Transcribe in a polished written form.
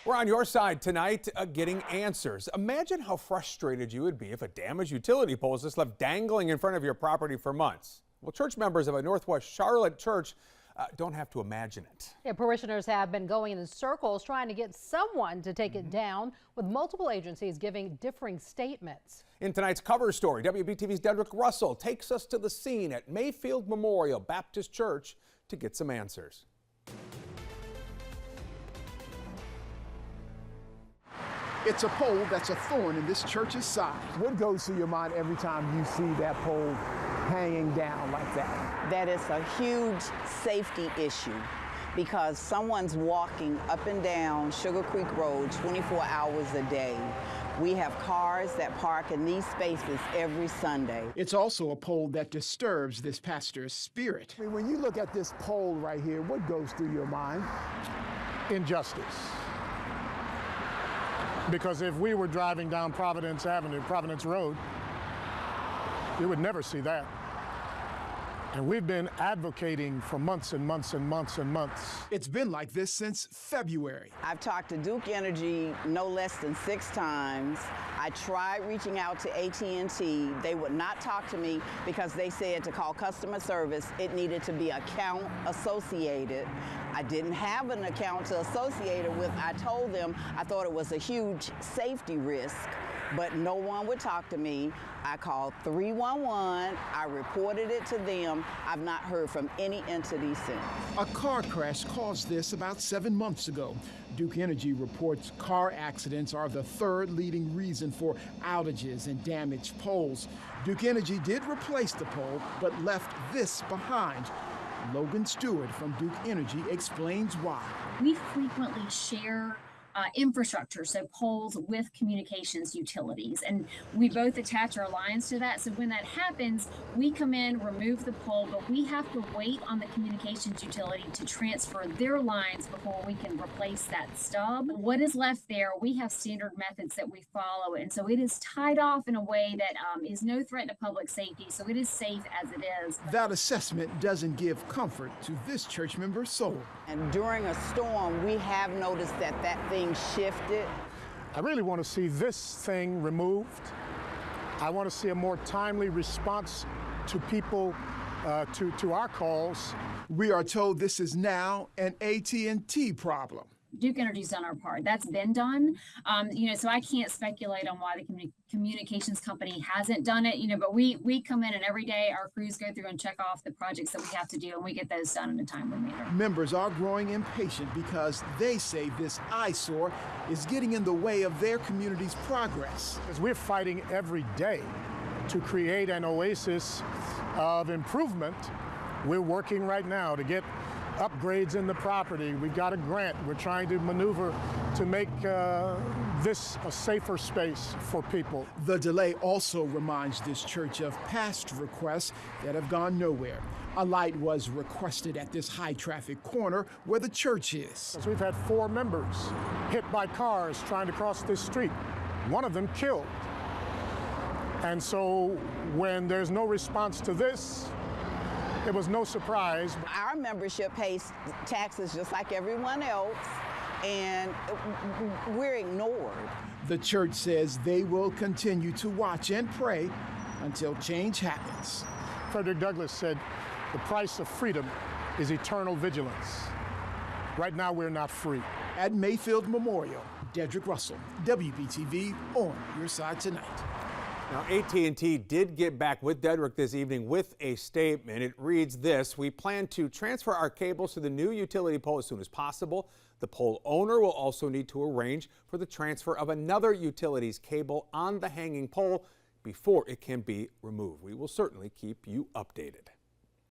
We're on your side tonight, getting answers. Imagine how frustrated you would be if a damaged utility pole is just left dangling in front of your property for months. Well, church members of a Northwest Charlotte church don't have to imagine it. Yeah, parishioners have been going in circles trying to get someone to take it down, with multiple agencies giving differing statements. In tonight's cover story, WBTV's Dedrick Russell takes us to the scene at Mayfield Memorial Baptist Church to get some answers. It's a pole that's a thorn in this church's side. What goes through your mind every time you see that pole hanging down like that? That is a huge safety issue because someone's walking up and down Sugar Creek Road 24 hours a day. We have cars that park in these spaces every Sunday. It's also a pole that disturbs this pastor's spirit. I mean, when you look at this pole right here, what goes through your mind? Injustice. Because if we were driving down Providence Avenue, Providence Road, you would never see that. And we've been advocating for months and months and months and months. It's been like this since February. I've talked to Duke Energy no less than 6 times. I tried reaching out to AT&T. They would not talk to me because they said to call customer service, it needed to be account associated. I didn't have an account to associate it with. I told them I thought it was a huge safety risk, but no one would talk to me. I called 311. I reported it to them. I've not heard from any entity since. A car crash caused this about 7 months ago. Duke Energy reports car accidents are the 3rd leading reason for outages and damaged poles. Duke Energy did replace the pole, but left this behind. Logan Stewart from Duke Energy explains why. We frequently share infrastructure, so poles with communications utilities, and we both attach our lines to that. So when that happens, we come in, remove the pole, but we have to wait on the communications utility to transfer their lines before we can replace that stub. What is left there, we have standard methods that we follow, and so it is tied off in a way that is no threat to public safety, so it is safe as it is. That assessment doesn't give comfort to this church member's soul. And during a storm, we have noticed that thing shifted. I really want to see this thing removed. I want to see a more timely response to people, to our calls. We are told this is now an AT&T problem. Duke Energy's done our part. That's been done. So I can't speculate on why the communications company hasn't done it, but we come in and every day our crews go through and check off the projects that we have to do, and we get those done in a timely manner. Members are growing impatient because they say this eyesore is getting in the way of their community's progress. Because we're fighting every day to create an oasis of improvement. We're working right now to get upgrades in the property. We've got a grant. We're trying to maneuver to make this a safer space for people. The delay also reminds this church of past requests that have gone nowhere. A light was requested at this high-traffic corner where the church is. We've had 4 members hit by cars trying to cross this street. One of them killed. And so when there's no response to this, it was no surprise. Our membership pays taxes just like everyone else, and we're ignored. The church says they will continue to watch and pray until change happens. Frederick Douglass said, the price of freedom is eternal vigilance. Right now, we're not free. At Mayfield Memorial, Dedrick Russell, WBTV, on your side tonight. Now, AT&T did get back with Dedrick this evening with a statement. It reads this: we plan to transfer our cables to the new utility pole as soon as possible. The pole owner will also need to arrange for the transfer of another utility's cable on the hanging pole before it can be removed. We will certainly keep you updated.